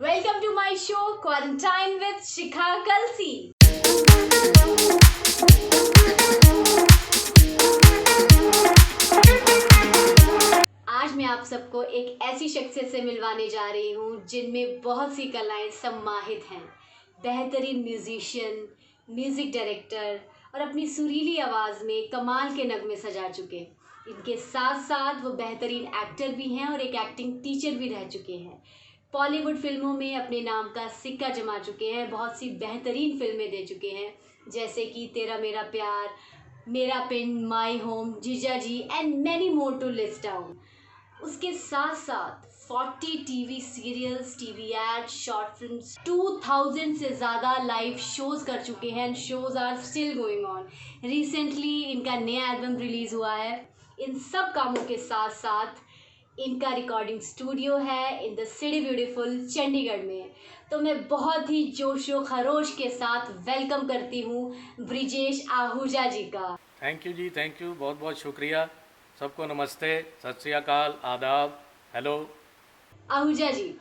Welcome to my show Quarantine with Shikha Kalsi. आज मैं आप सबको एक ऐसी शख्सियत से मिलवाने जा रही हूँ जिनमें बहुत सी कलाएं सम्माहित हैं। बेहतरीन म्यूजिशियन, म्यूजिक डायरेक्टर और अपनी सुरीली आवाज़ में कमाल के नगमे सजा चुके। इनके साथ साथ वो बेहतरीन एक्टर भी हैं और एक एक्टिंग टीचर भी रह चुके हैं। बॉलीवुड फिल्मों में अपने नाम का सिक्का जमा चुके हैं, बहुत सी बेहतरीन फिल्में दे चुके हैं जैसे कि तेरा मेरा प्यार, मेरा पिंड, माई होम, जीजा जी and many more to list down. उसके साथ साथ 40 TV serials, TV ad, short films, 2000 से ज़्यादा लाइव शोज़ कर चुके हैं and shows are still going on. Recently इनका नया एल्बम रिलीज़ हुआ है। इन सब कामों के साथ साथ इनका रिकॉर्डिंग स्टूडियो है in the city beautiful Chandigarh में। तो मैं बहुत ही जोशो खरोश के साथ वेलकम करती हूँ ब्रिजेश आहूजा जी का। थैंक यू जी, थैंक यू, बहुत बहुत शुक्रिया। सबको नमस्ते, सत श्री अकाल, आदाब, हेलो। आहूजा जी,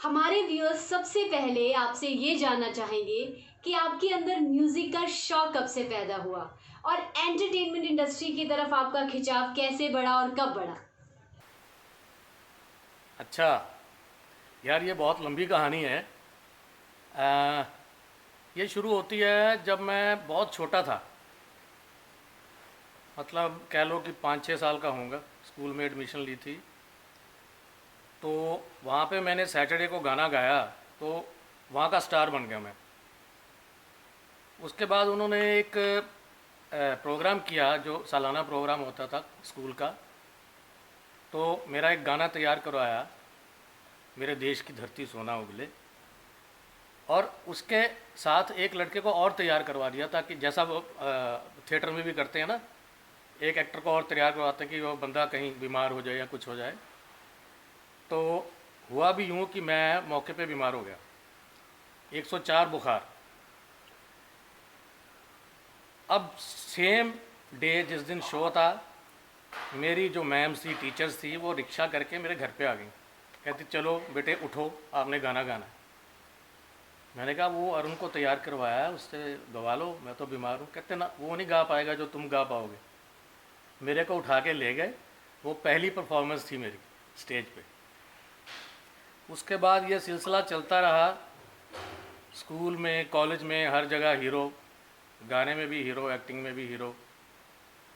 हमारे व्यूअर्स सबसे पहले आपसे ये जानना चाहेंगे कि आपके अंदर म्यूजिक का शौक कब से पैदा हुआ और एंटरटेनमेंट इंडस्ट्री की तरफ आपका खिंचाव कैसे बढ़ा और कब बढ़ा। अच्छा यार, ये बहुत लंबी कहानी है। आ, ये शुरू होती है जब मैं बहुत छोटा था, मतलब कह लो कि 5-6 साल का होऊंगा। स्कूल में एडमिशन ली थी, तो वहाँ पे मैंने सैटरडे को गाना गाया, तो वहाँ का स्टार बन गया मैं। उसके बाद उन्होंने एक प्रोग्राम किया, जो सालाना प्रोग्राम होता था स्कूल का। तो मेरा एक गाना तैयार करवाया, मेरे देश की धरती सोना उगले, और उसके साथ एक लड़के को और तैयार करवा दिया, ताकि जैसा वो थिएटर में भी करते हैं ना, एक एक्टर को और तैयार करवाते हैं कि वो बंदा कहीं बीमार हो जाए या कुछ हो जाए। तो हुआ भी यूँ कि मैं मौके पे बीमार हो गया, 104 बुखार। अब सेम डे जिस दिन शो था, मेरी जो मैम्स थी, टीचर्स थी, वो रिक्शा करके मेरे घर पे आ गई। कहती चलो बेटे उठो, आपने गाना गाना है। मैंने कहा वो अरुण को तैयार करवाया है, उससे गवा लो, मैं तो बीमार हूँ। कहते ना, वो नहीं गा पाएगा जो तुम गा पाओगे। मेरे को उठा के ले गए। वो पहली परफॉर्मेंस थी मेरी स्टेज पे। उसके बाद ये सिलसिला चलता रहा, स्कूल में, कॉलेज में, हर जगह हीरो, गाने में भी हीरो, एक्टिंग में भी हीरो।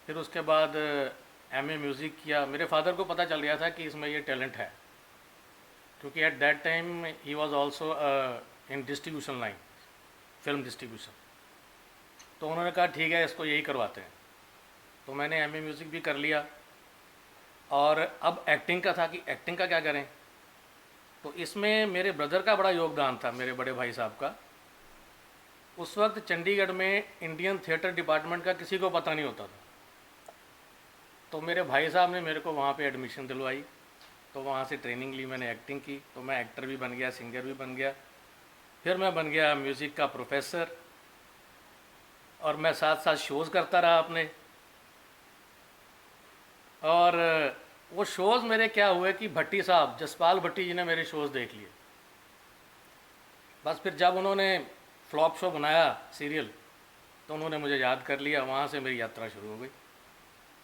फिर उसके बाद एमए म्यूज़िक किया। मेरे फादर को पता चल गया था कि इसमें ये टैलेंट है, क्योंकि at that time he was also in distribution line, film distribution. तो उन्होंने कहा ठीक है, इसको यही करवाते हैं। तो मैंने एमए म्यूज़िक भी कर लिया, और अब एक्टिंग का था कि एक्टिंग का क्या करें। तो इसमें मेरे ब्रदर का बड़ा योगदान था, मेरे बड़े भाई साहब का। उस वक्त चंडीगढ़ में इंडियन थिएटर डिपार्टमेंट का किसी को पता नहीं होता था। तो मेरे भाई साहब ने मेरे को वहाँ पे एडमिशन दिलवाई। तो वहाँ से ट्रेनिंग ली मैंने, एक्टिंग की। तो मैं एक्टर भी बन गया, सिंगर भी बन गया। फिर मैं बन गया म्यूज़िक का प्रोफेसर, और मैं साथ साथ शोज़ करता रहा अपने। और वो शोज़ मेरे क्या हुए कि भट्टी साहब, जसपाल भट्टी जी ने मेरे शोज़ देख लिए। बस फिर जब उन्होंने फ्लॉप शो बनाया सीरियल, तो उन्होंने मुझे याद कर लिया। वहाँ से मेरी यात्रा शुरू हो गई।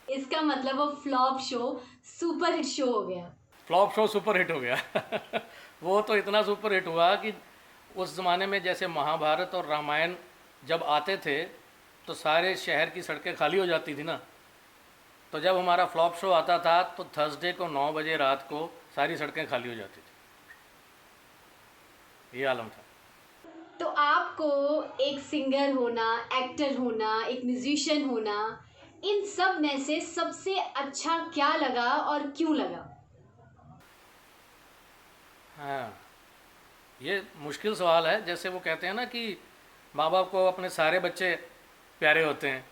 इसका मतलब वो flop show super hit show हो गया। फ्लॉप शो सुपर हिट हो गया। वो तो इतना सुपर हिट हुआ कि उस ज़माने में जैसे महाभारत और रामायण जब आते थे, तो सारे शहर की सड़कें खाली हो जाती थी ना। तो जब हमारा फ्लॉप शो आता था, तो थर्सडे को 9 बजे रात को सारी सड़कें खाली हो जाती थी। ये आलम था। तो आपको एक सिंगर होना, एक्टर होना, एक म्यूजिशियन होना, इन सब में से सबसे अच्छा क्या लगा और क्यों लगा। हाँ, ये मुश्किल सवाल है। जैसे वो कहते हैं ना कि माँ बाप को अपने सारे बच्चे प्यारे होते हैं,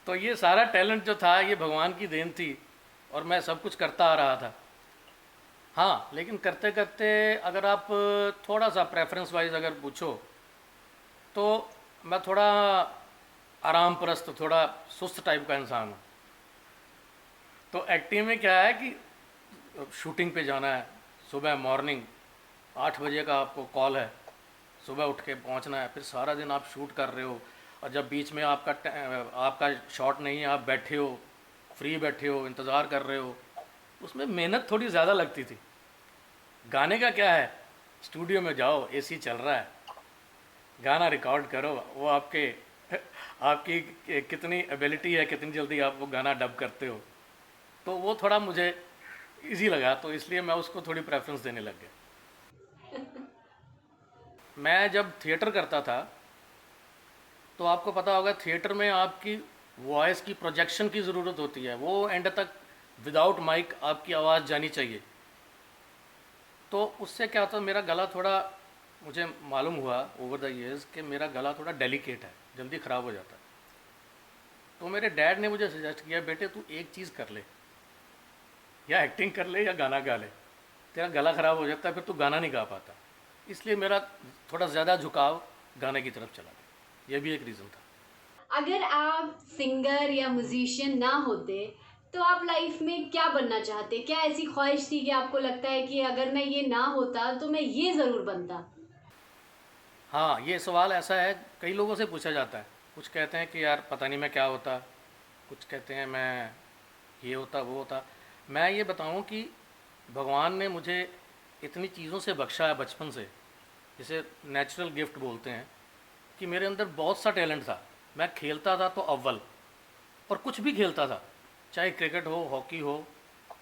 तो ये सारा टैलेंट जो था, ये भगवान की देन थी, और मैं सब कुछ करता आ रहा था। हाँ, लेकिन करते करते अगर आप थोड़ा सा प्रेफरेंस वाइज अगर पूछो, तो मैं थोड़ा आराम परस्त, थोड़ा सुस्त टाइप का इंसान हूँ। तो एक्टिंग में क्या है कि शूटिंग पे जाना है, सुबह मॉर्निंग 8 बजे का आपको कॉल है, सुबह उठ के पहुंचना है, फिर सारा दिन आप शूट कर रहे हो, और जब बीच में आपका शॉट नहीं है, आप बैठे हो, फ्री बैठे हो, इंतज़ार कर रहे हो, उसमें मेहनत थोड़ी ज़्यादा लगती थी। गाने का क्या है, स्टूडियो में जाओ, एसी चल रहा है, गाना रिकॉर्ड करो, वो आपके आपकी कितनी एबिलिटी है, कितनी जल्दी आप वो गाना डब करते हो, तो वो थोड़ा मुझे इजी लगा, तो इसलिए मैं उसको थोड़ी प्रेफरेंस देने लग गया। मैं जब थिएटर करता था तो आपको पता होगा, थिएटर में आपकी वॉइस की प्रोजेक्शन की ज़रूरत होती है, वो एंड तक विदाउट माइक आपकी आवाज़ जानी चाहिए। तो उससे क्या होता है, मेरा गला थोड़ा, मुझे मालूम हुआ ओवर द ईयर्स कि मेरा गला थोड़ा डेलिकेट है, जल्दी ख़राब हो जाता है। तो मेरे डैड ने मुझे सजेस्ट किया, बेटे तू एक चीज़ कर ले, या एक्टिंग कर ले या गाना गा ले, तेरा गला ख़राब हो जाता है, फिर तू गाना नहीं गा पाता। इसलिए मेरा थोड़ा ज़्यादा झुकाव गाने की तरफ चला गया, ये भी एक रीज़न था। अगर आप सिंगर या म्यूजिशियन ना होते तो आप लाइफ में क्या बनना चाहते? क्या ऐसी ख्वाहिश थी कि आपको लगता है कि अगर मैं ये ना होता तो मैं ये ज़रूर बनता? हाँ, ये सवाल ऐसा है, कई लोगों से पूछा जाता है। कुछ कहते हैं कि यार पता नहीं मैं क्या होता, कुछ कहते हैं मैं ये होता वो होता। मैं ये बताऊं कि भगवान ने मुझे इतनी चीज़ों से बख्शा है बचपन से, जिसे नेचुरल गिफ्ट बोलते हैं, कि मेरे अंदर बहुत सा टैलेंट था। मैं खेलता था तो अव्वल, और कुछ भी खेलता था, चाहे क्रिकेट हो, हॉकी हो,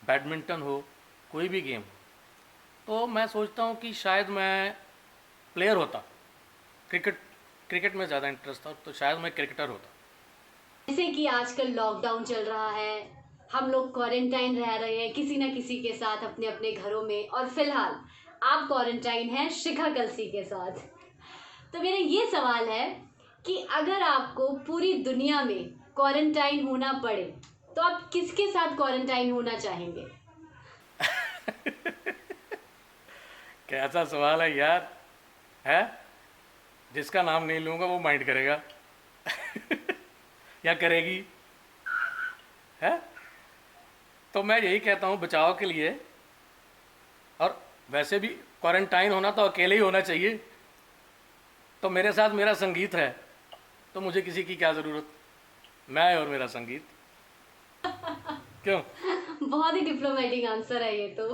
बैडमिंटन हो, कोई भी गेम हो। तो मैं सोचता हूँ कि शायद मैं प्लेयर होता, क्रिकेट क्रिकेट में ज़्यादा इंटरेस्ट था, तो शायद मैं क्रिकेटर होता। जैसे कि आजकल लॉकडाउन चल रहा है, हम लोग क्वारंटाइन रह रहे हैं किसी ना किसी के साथ अपने अपने घरों में, और फिलहाल आप क्वारंटाइन हैं शिखा कलसी के साथ। तो मेरा ये सवाल है कि अगर आपको पूरी दुनिया में क्वारंटाइन होना पड़े तो आप किसके साथ क्वारंटाइन होना चाहेंगे? कैसा सवाल है यार, है? जिसका नाम नहीं लूँगा वो माइंड करेगा या करेगी, है? तो मैं यही कहता हूँ बचाव के लिए, और वैसे भी क्वारंटाइन होना तो अकेले ही होना चाहिए। तो मेरे साथ मेरा संगीत है, तो मुझे किसी की क्या ज़रूरत, मैं और मेरा संगीत। क्यों? बहुत ही डिप्लोमेटिक आंसर है ये तो।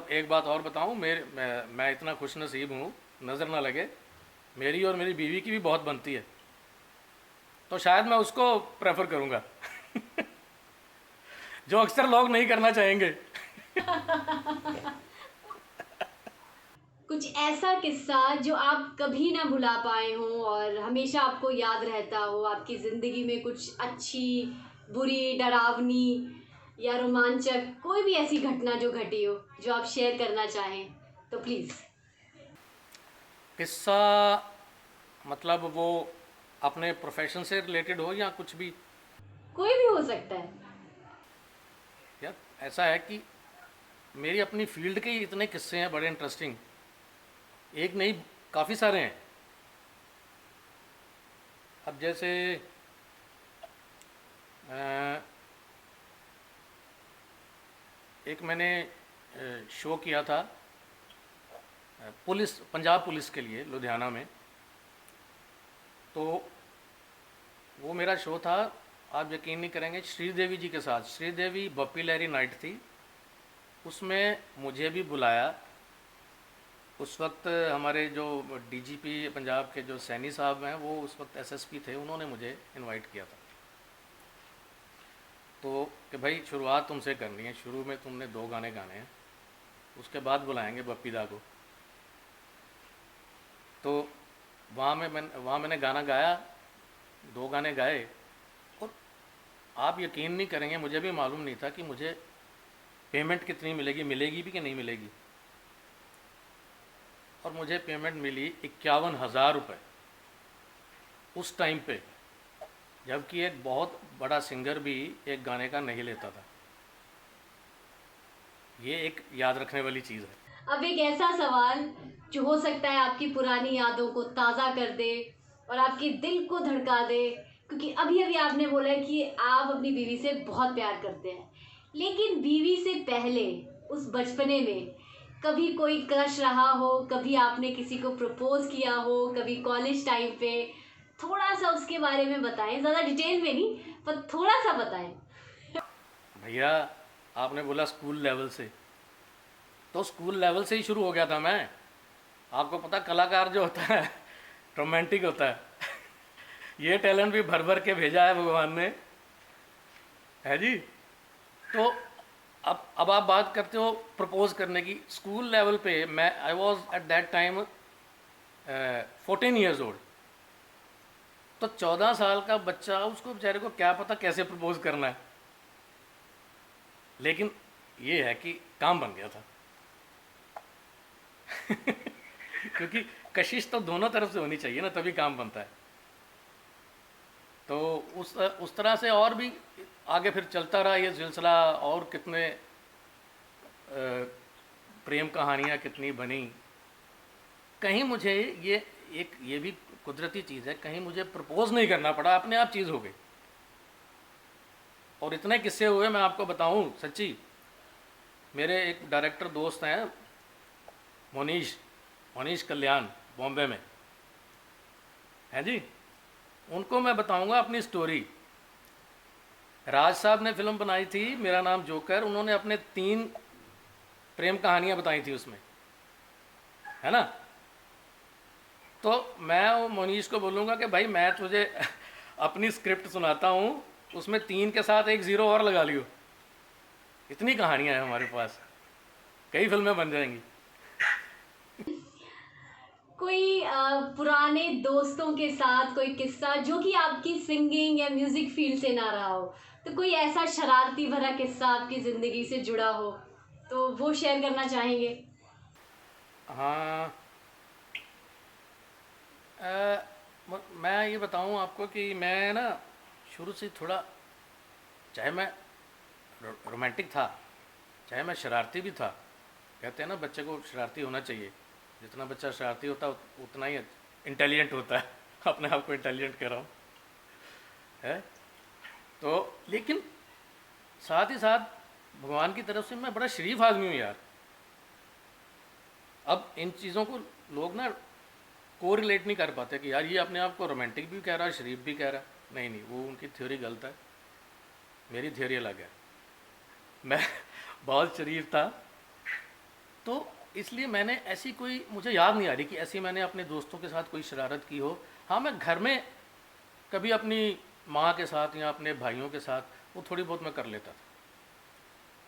एक बात और बताऊँ, मैं इतना खुश नसीब हूँ, नज़र ना लगे, मेरी और मेरी बीवी की भी बहुत बनती है, तो शायद मैं उसको प्रेफर करूँगा जो अक्सर लोग नहीं करना चाहेंगे। कुछ ऐसा किस्सा जो आप कभी ना भुला पाए हो और हमेशा आपको याद रहता हो, आपकी ज़िंदगी में कुछ अच्छी, बुरी, डरावनी या रोमांचक कोई भी ऐसी घटना जो घटी हो, जो आप शेयर करना चाहें तो प्लीज़। किस्सा मतलब वो अपने प्रोफेशन से रिलेटेड हो या कुछ भी? कोई भी हो सकता है। यार ऐसा है कि मेरी अपनी फील्ड के ही इतने किस्से हैं बड़े इंटरेस्टिंग, एक नहीं काफ़ी सारे हैं। अब जैसे एक मैंने शो किया था पुलिस, पंजाब पुलिस के लिए लुधियाना में। तो वो मेरा शो था, आप यकीन नहीं करेंगे, श्रीदेवी जी के साथ। श्रीदेवी बप्पी लहरी नाइट थी, उसमें मुझे भी बुलाया। उस वक्त हमारे जो डीजीपी पंजाब के जो सैनी साहब हैं, वो उस वक्त एसएसपी थे, उन्होंने मुझे इनवाइट किया था। तो कि भाई शुरुआत तुमसे करनी है, शुरू में तुमने 2 गाने गाने हैं, उसके बाद बुलाएंगे बप्पी दा को। तो वहाँ मैंने गाना गाया, 2 गाने गाए, और आप यकीन नहीं करेंगे, मुझे भी मालूम नहीं था कि मुझे पेमेंट कितनी मिलेगी, मिलेगी भी कि नहीं मिलेगी। और मुझे पेमेंट मिली 51,000 रुपये उस टाइम पे, जबकि एक बहुत बड़ा सिंगर भी एक गाने का नहीं लेता था। ये एक याद रखने वाली चीज़ है। अब एक ऐसा सवाल जो हो सकता है आपकी पुरानी यादों को ताज़ा कर दे और आपके दिल को धड़का दे, क्योंकि अभी अभी आपने बोला है कि आप अपनी बीवी से बहुत प्यार करते हैं, लेकिन बीवी से पहले उस बचपने में कभी कोई क्रश रहा हो, कभी आपने किसी को प्रपोज किया हो, कभी कॉलेज टाइम पे, थोड़ा सा उसके बारे में बताएं, ज़्यादा डिटेल में नहीं पर थोड़ा सा बताएं। भैया आपने बोला स्कूल लेवल से, तो स्कूल लेवल से ही शुरू हो गया था मैं। आपको पता कलाकार जो होता है रोमांटिक होता है। ये टैलेंट भी भर भर के भेजा है भगवान ने, है जी। तो अब आप बात करते हो प्रपोज करने की। स्कूल लेवल पे मैं I was at that time 14 years old. तो 14 साल का बच्चा, उसको बेचारे को क्या पता कैसे प्रपोज करना है, लेकिन ये है कि काम बन गया था। क्योंकि कशिश तो दोनों तरफ से होनी चाहिए ना, तभी काम बनता है। तो उस तरह से और भी आगे फिर चलता रहा ये सिलसिला, और कितने प्रेम कहानियाँ कितनी बनी। कहीं मुझे ये भी कुदरती चीज़ है, कहीं मुझे प्रपोज नहीं करना पड़ा, अपने आप चीज़ हो गई। और इतने किस्से हुए मैं आपको बताऊं सच्ची। मेरे एक डायरेक्टर दोस्त हैं मोनीश कल्याण, बॉम्बे में है जी। उनको मैं बताऊंगा अपनी स्टोरी। राज साहब ने फिल्म बनाई थी मेरा नाम जोकर, उन्होंने अपने 3 प्रेम कहानियां बताई थी उसमें, है ना। तो मैं वो मोनीश को बोलूँगा कि भाई मैं तुझे अपनी स्क्रिप्ट सुनाता हूँ, उसमें 3 के साथ एक 0 और लगा लियो। इतनी कहानियाँ हैं हमारे पास, कई फिल्में बन जाएंगी। कोई पुराने दोस्तों के साथ कोई किस्सा जो कि आपकी सिंगिंग या म्यूजिक फील्ड से ना रहा हो, तो कोई ऐसा शरारती भरा किस्सा आपकी ज़िंदगी से जुड़ा हो तो वो शेयर करना चाहेंगे? हाँ, मैं ये बताऊँ आपको कि मैं ना शुरू से थोड़ा, चाहे मैं रोमांटिक था, चाहे मैं शरारती भी था। कहते हैं ना बच्चे को शरारती होना चाहिए, जितना बच्चा शरारती होता है उतना ही इंटेलिजेंट होता है। अपने आप को इंटेलिजेंट कह रहा हूँ, है। तो लेकिन साथ ही साथ भगवान की तरफ से मैं बड़ा शरीफ आदमी हूँ यार। अब इन चीज़ों को लोग ना को रिलेट नहीं कर पाते कि यार ये अपने आप को रोमांटिक भी कह रहा है, शरीफ भी कह रहा है। नहीं, वो उनकी थ्योरी गलत है, मेरी थ्योरी अलग है। मैं बहुत शरीफ था, तो इसलिए मैंने ऐसी कोई, मुझे याद नहीं आ रही कि ऐसी मैंने अपने दोस्तों के साथ कोई शरारत की हो। हाँ, मैं घर में कभी अपनी माँ के साथ या अपने भाइयों के साथ वो थोड़ी बहुत मैं कर लेता था,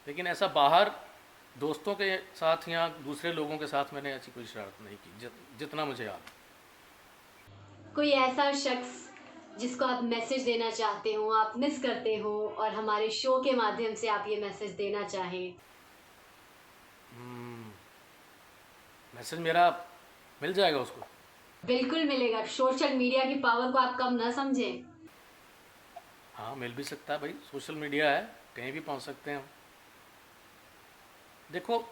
लेकिन ऐसा बाहर दोस्तों के साथ या दूसरे लोगों के साथ मैंने ऐसी कोई शरारत नहीं की, जितना मुझे याद। कोई ऐसा शख्स जिसको आप मैसेज देना चाहते हो, आप मिस करते हो और हमारे शो के माध्यम से आप ये मैसेज देना चाहें? मैसेज मेरा मिल जाएगा उसको? बिल्कुल मिलेगा। सोशल मीडिया की पावर को आप कम ना समझें। हाँ, मिल भी सकता है भाई, सोशल मीडिया है, कहीं भी पहुंच सकते हैं हम। देखो,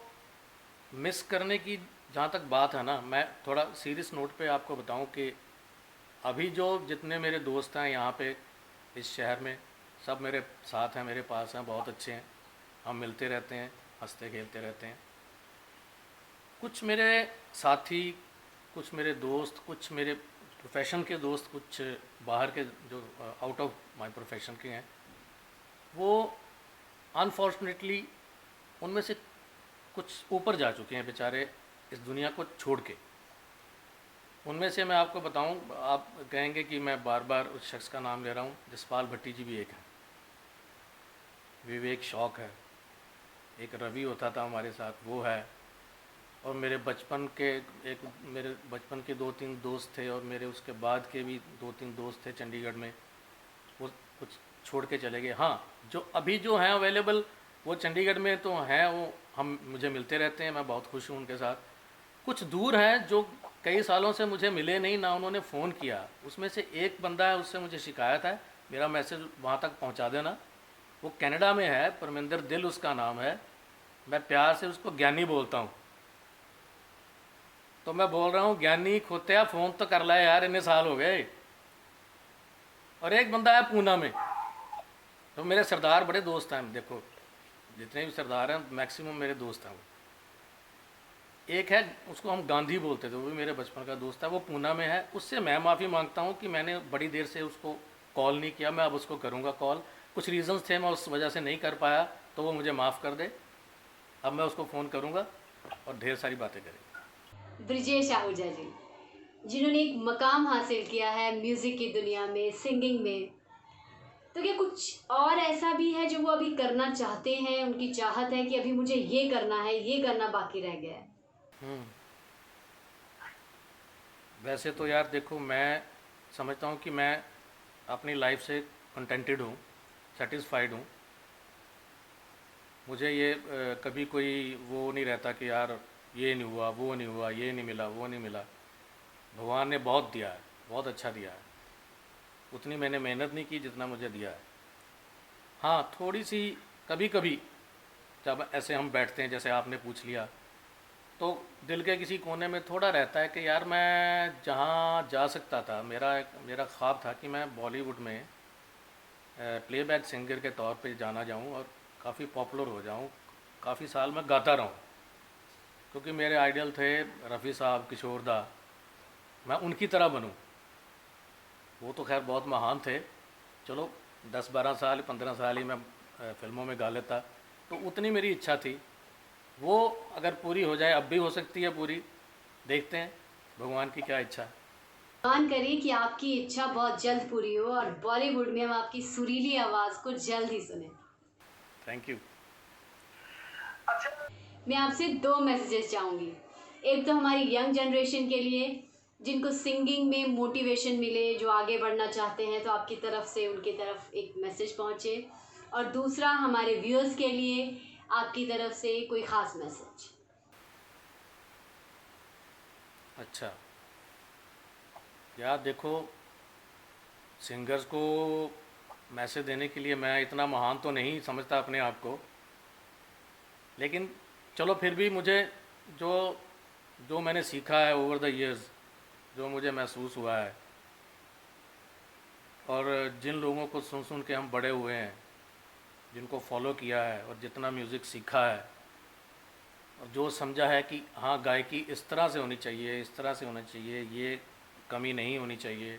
मिस करने की जहाँ तक बात है ना, मैं थोड़ा सीरियस नोट पे आपको बताऊं कि अभी जो जितने मेरे दोस्त हैं यहाँ पे इस शहर में, सब मेरे साथ हैं, मेरे पास हैं, बहुत अच्छे हैं। हम मिलते रहते हैं, हंसते खेलते रहते हैं। कुछ मेरे साथी, कुछ मेरे दोस्त, कुछ मेरे प्रोफेशन के दोस्त, कुछ बाहर के जो आउट ऑफ माय प्रोफेशन के हैं, वो अनफॉर्चुनेटली उनमें से कुछ ऊपर जा चुके हैं बेचारे, इस दुनिया को छोड़ के। उनमें से मैं आपको बताऊं, आप कहेंगे कि मैं बार बार उस शख्स का नाम ले रहा हूं, जसपाल भट्टी जी भी एक है, विवेक शौक है, एक रवि होता था हमारे साथ, वो है। और मेरे बचपन के 2-3 दोस्त थे, और मेरे उसके बाद के भी 2-3 दोस्त थे चंडीगढ़ में, वो कुछ छोड़ के चले गए। हाँ, जो अभी जो हैं अवेलेबल वो चंडीगढ़ में तो हैं, वो मुझे मिलते रहते हैं, मैं बहुत खुश हूँ उनके साथ। कुछ दूर हैं जो कई सालों से मुझे मिले नहीं, ना उन्होंने फ़ोन किया। उसमें से एक बंदा है, उससे मुझे शिकायत है, मेरा मैसेज वहाँ तक पहुँचा देना। वो कनाडा में है, परमिंदर दिल उसका नाम है, मैं प्यार से उसको ज्ञानी बोलता हूँ। तो मैं बोल रहा हूँ, ज्ञानी खोत्या फ़ोन तो कर ला यार, इतने साल हो गए। और एक बंदा है पूना में, तो मेरे सरदार बड़े दोस्त हैं। देखो, जितने भी सरदार हैं मैक्सिमम मेरे दोस्त हैं वो। एक है, उसको हम गांधी बोलते थे, वो भी मेरे बचपन का दोस्त है, वो पूना में है। उससे मैं माफ़ी मांगता हूँ कि मैंने बड़ी देर से उसको कॉल नहीं किया। मैं अब उसको करूँगा कॉल। कुछ रीजंस थे, मैं उस वजह से नहीं कर पाया, तो वो मुझे माफ़ कर दे। अब मैं उसको फ़ोन करूँगा और ढेर सारी बातें करेंगे। ब्रिजेश आहूजा जी, जिन्होंने एक मकाम हासिल किया है म्यूजिक की दुनिया में, सिंगिंग में, तो क्या कुछ और ऐसा भी है जो वो अभी करना चाहते हैं, उनकी चाहत है कि अभी मुझे ये करना है, ये करना बाकी रह गया है? वैसे तो यार देखो, मैं समझता हूँ कि मैं अपनी लाइफ से कंटेंटेड हूँ, सेटिस्फाइड हूँ। मुझे ये कभी कोई वो नहीं रहता कि यार ये नहीं हुआ, वो नहीं हुआ, ये नहीं मिला, वो नहीं मिला। भगवान ने बहुत दिया है, बहुत अच्छा दिया है। उतनी मैंने मेहनत नहीं की जितना मुझे दिया है। हाँ, थोड़ी सी कभी कभी जब ऐसे हम बैठते हैं, जैसे आपने पूछ लिया, तो दिल के किसी कोने में थोड़ा रहता है कि यार मैं जहाँ जा सकता था, मेरा ख्वाब था कि मैं बॉलीवुड में प्लेबैक सिंगर के तौर पे जाना जाऊँ और काफ़ी पॉपुलर हो जाऊँ, काफ़ी साल मैं गाता रहूँ। क्योंकि मेरे आइडियल थे रफ़ी साहब, किशोर दा, मैं उनकी तरह बनूँ। वो तो खैर बहुत महान थे। चलो 10-12 साल, 15 साल ही मैं फ़िल्मों में गा लेता, तो उतनी मेरी इच्छा थी। वो अगर पूरी हो जाए, अब भी हो सकती है पूरी, देखते हैं भगवान की क्या इच्छा है। भगवान करे कि आपकी इच्छा बहुत जल्द पूरी हो और बॉलीवुड में हम आपकी सुरीली आवाज़ को जल्द ही सुने। Thank you. मैं आपसे दो मैसेजेस चाहूँगी। एक तो हमारी यंग जनरेशन के लिए, जिनको सिंगिंग में मोटिवेशन मिले, जो आगे बढ़ना चाहते हैं, तो आपकी तरफ से उनकी तरफ एक मैसेज पहुँचे। और दूसरा हमारे व्यूअर्स के लिए आपकी तरफ से कोई ख़ास मैसेज। अच्छा यार देखो, सिंगर्स को मैसेज देने के लिए मैं इतना महान तो नहीं समझता अपने आप को, लेकिन चलो फिर भी मुझे जो जो मैंने सीखा है ओवर द इयर्स, जो मुझे महसूस हुआ है, और जिन लोगों को सुन सुन के हम बड़े हुए हैं, जिनको फॉलो किया है और जितना म्यूज़िक सीखा है, और जो समझा है कि हाँ गायकी इस तरह से होनी चाहिए, इस तरह से होना चाहिए, ये कमी नहीं होनी चाहिए,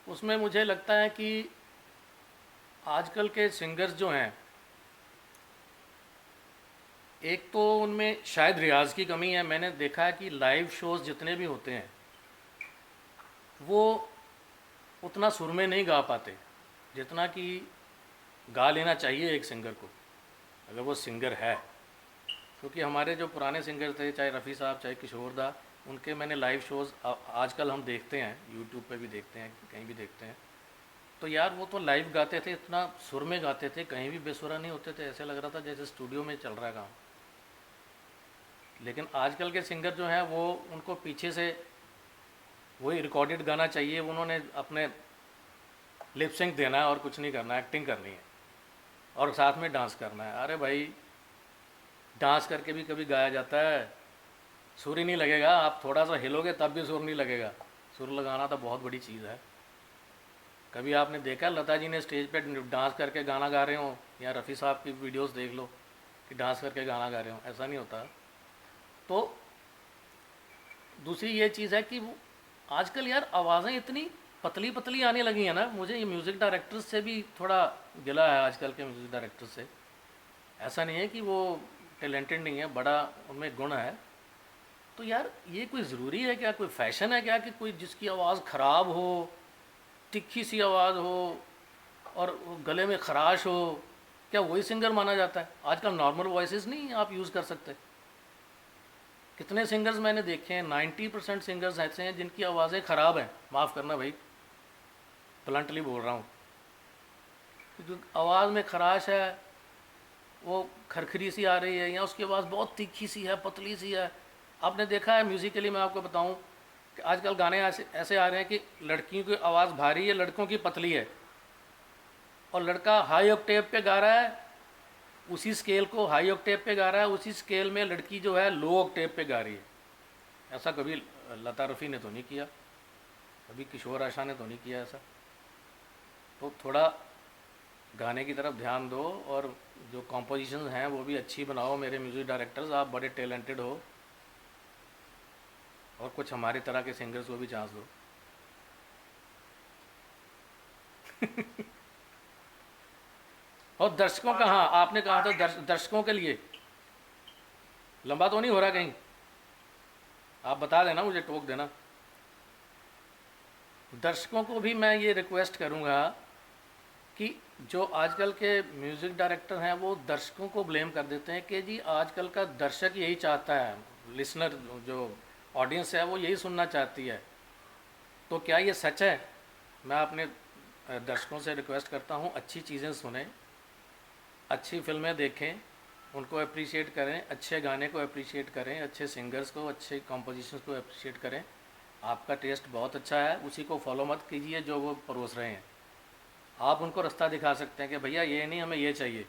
उसमें मुझे लगता है कि आजकल के सिंगर्स जो हैं, एक तो उनमें शायद रियाज़ की कमी है। मैंने देखा है कि लाइव शोज़ जितने भी होते हैं, वो उतना सुर में नहीं गा पाते जितना कि गा लेना चाहिए एक सिंगर को, अगर वो सिंगर है। क्योंकि हमारे जो पुराने सिंगर थे, चाहे रफ़ी साहब, चाहे किशोर दा, उनके मैंने लाइव शोज़ आजकल हम देखते हैं, यूट्यूब पे भी देखते हैं, कहीं भी देखते हैं, तो यार वो तो लाइव गाते थे, इतना सुर में गाते थे, कहीं भी बेसुरा नहीं होते थे, ऐसे लग रहा था जैसे स्टूडियो में चल रहा है काम। लेकिन आजकल के सिंगर जो हैं, वो उनको पीछे से वही रिकॉर्डेड गाना चाहिए, उन्होंने अपने लिप सिंक देना है और कुछ नहीं करना है, एक्टिंग करनी है और साथ में डांस करना है। अरे भाई, डांस करके भी कभी गाया जाता है? सुर ही नहीं लगेगा, आप थोड़ा सा हिलोगे तब भी सुर नहीं लगेगा। सुर लगाना तो बहुत बड़ी चीज़ है। कभी आपने देखा लता जी ने स्टेज पे डांस करके गाना गा रहे हो, या रफ़ी साहब की वीडियोस देख लो कि डांस करके गाना गा रहे हो? ऐसा नहीं होता। तो दूसरी ये चीज़ है कि वो आजकल यार आवाज़ें इतनी पतली पतली आने लगी हैं ना, मुझे ये म्यूज़िक डायरेक्टर्स से भी थोड़ा गिला है, आजकल के म्यूज़िक डायरेक्टर्स से। ऐसा नहीं है कि वो टैलेंटेड नहीं है, बड़ा उनमें गुण है। तो यार ये कोई ज़रूरी है क्या, कोई फैशन है क्या कि कोई जिसकी आवाज़ ख़राब हो, तिखी सी आवाज़ हो और गले में खराश हो, क्या वही सिंगर माना जाता है? आजकल नॉर्मल वॉइसेस नहीं आप यूज़ कर सकते? कितने सिंगर्स मैंने देखे हैं, 90% सिंगर्स ऐसे हैं जिनकी आवाज़ें ख़राब हैं। माफ़ करना भाई, ब्लंटली बोल रहा हूँ, जो आवाज़ में खराश है, वो खरखरी सी आ रही है, या उसकी आवाज़ बहुत तीखी सी है, पतली सी है। आपने देखा है म्यूज़िकली, मैं आपको बताऊं कि आजकल गाने ऐसे ऐसे आ रहे हैं कि लड़कियों की आवाज़ भारी है, लड़कों की पतली है, और लड़का हाई ऑक्टेव पे गा रहा है, उसी स्केल को हाई ऑक्टेव पे गा रहा है, उसी स्केल में लड़की जो है लो ऑक्टेव पे गा रही है। ऐसा कभी लता रफ़ी ने तो नहीं किया, कभी किशोर आशा ने तो नहीं किया ऐसा। तो थोड़ा गाने की तरफ ध्यान दो, और जो कॉम्पोजिशन हैं वो भी अच्छी बनाओ। मेरे म्यूज़िक डायरेक्टर्स, आप बड़े टैलेंटेड हो, और कुछ हमारी तरह के सिंगर्स को भी चांस दो। और दर्शकों का, हाँ आपने कहा था दर्शकों के लिए लंबा तो नहीं हो रहा कहीं? आप बता देना, मुझे टोक देना। दर्शकों को भी मैं ये रिक्वेस्ट करूँगा कि जो आजकल के म्यूज़िक डायरेक्टर हैं वो दर्शकों को ब्लेम कर देते हैं कि जी आजकल का दर्शक यही चाहता है, लिसनर जो ऑडियंस है वो यही सुनना चाहती है। तो क्या ये सच है? मैं अपने दर्शकों से रिक्वेस्ट करता हूँ, अच्छी चीज़ें सुनें, अच्छी फिल्में देखें, उनको अप्रिशिएट करें, अच्छे गाने को अप्रिशिएट करें, अच्छे सिंगर्स को, अच्छे कॉम्पोजिशंस को अप्रिशिएट करें। आपका टेस्ट बहुत अच्छा है, उसी को फॉलो मत कीजिए जो वो परोस रहे हैं। आप उनको रास्ता दिखा सकते हैं कि भैया ये नहीं, हमें ये चाहिए।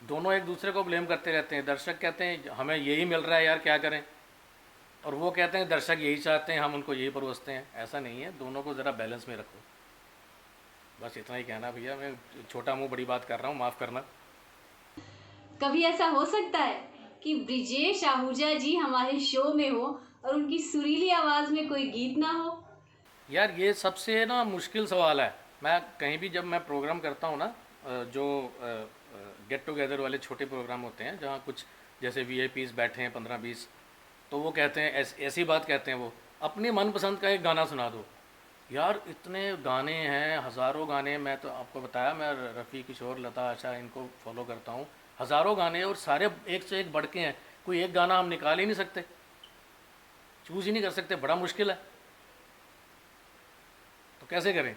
दोनों एक दूसरे को ब्लेम करते रहते हैं। दर्शक कहते हैं हमें यही मिल रहा है यार, क्या करें, और वो कहते हैं दर्शक यही चाहते हैं, हम उनको यही परोसते हैं। ऐसा नहीं है, दोनों को ज़रा बैलेंस में रखो। बस इतना ही कहना भैया, मैं छोटा मुंह बड़ी बात कर रहा हूँ, माफ़ करना। कभी ऐसा हो सकता है कि ब्रिजेश आहूजा जी हमारे शो में हो और उनकी सुरीली आवाज़ में कोई गीत ना हो? यार ये सबसे ना मुश्किल सवाल है। मैं कहीं भी जब मैं प्रोग्राम करता हूँ ना, जो गेट टुगेदर वाले छोटे प्रोग्राम होते हैं जहाँ कुछ जैसे वीआईपीज़ बैठे हैं 15-20, तो वो कहते हैं ऐसी बात कहते हैं, वो अपनी मनपसंद का एक गाना सुना दो। यार इतने गाने हैं, हज़ारों गाने। मैं तो आपको बताया, मैं रफ़ी, किशोर, लता, आशा इनको फॉलो करता हूँ। हज़ारों गाने और सारे एक से एक बढ़ के हैं। कोई एक गाना हम निकाल ही नहीं सकते, चूज़ ही नहीं कर सकते, बड़ा मुश्किल है। तो कैसे करें?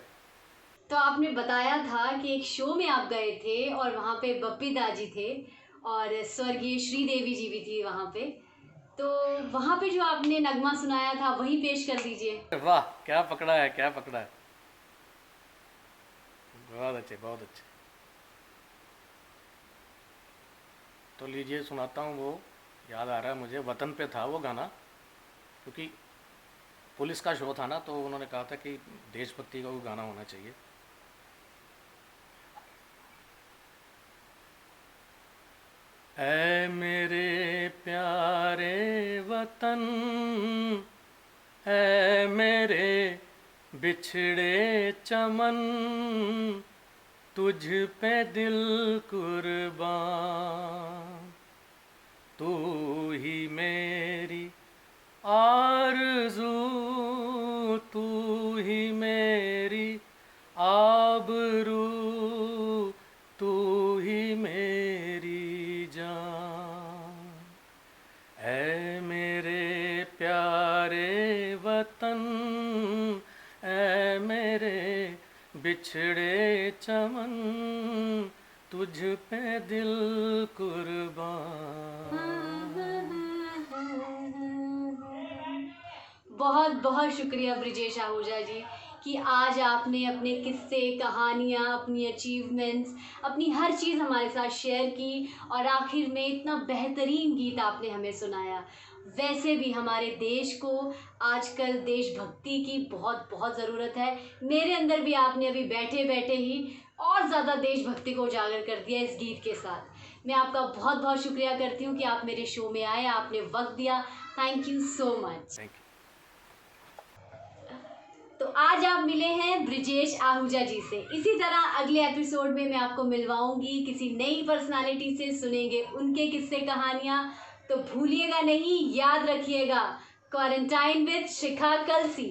तो आपने बताया था कि एक शो में आप गए थे और वहाँ पे बप्पी दा जी थे और स्वर्गीय श्रीदेवी जी भी थी वहाँ पे। तो वहाँ पे जो आपने नगमा सुनाया था वही पेश कर दीजिए। वाह, क्या पकड़ा है, क्या पकड़ा है। बहुत अच्छे, बहुत अच्छे। तो लीजिए सुनाता हूँ। वो याद आ रहा है मुझे, वतन पे था वो गाना, क्योंकि पुलिस का शो था ना, तो उन्होंने कहा था कि देशभक्ति का कोई गाना होना चाहिए। ऐ मेरे प्यारे वतन, ऐ मेरे बिछड़े चमन, तुझ पे दिल कुर्बान, तू ही मेरी आरज़ू, तू ही मेरी आबरू, तू ही मेरी जान। ऐ मेरे प्यारे वतन, ऐ मेरे बिछड़े चमन, तुझ पे दिल कुर्बान। बहुत बहुत शुक्रिया ब्रिजेश आहूजा जी कि आज आपने अपने किस्से, कहानियाँ, अपनी अचीवमेंट्स, अपनी हर चीज़ हमारे साथ शेयर की और आखिर में इतना बेहतरीन गीत आपने हमें सुनाया। वैसे भी हमारे देश को आजकल देशभक्ति की बहुत बहुत ज़रूरत है। मेरे अंदर भी आपने अभी बैठे बैठे ही और ज़्यादा देशभक्ति को उजागर कर दिया इस गीत के साथ। मैं आपका बहुत बहुत शुक्रिया करती हूँ कि आप मेरे शो में आए, आपने वक्त दिया। Thank you so much. Thank you. तो आज आप मिले हैं ब्रिजेश आहूजा जी से। इसी तरह अगले एपिसोड में मैं आपको मिलवाऊंगी किसी नई पर्सनालिटी से, सुनेंगे उनके किस्से, कहानियाँ। तो भूलिएगा नहीं, याद रखिएगा, क्वारंटाइन विद शिखा कलसी।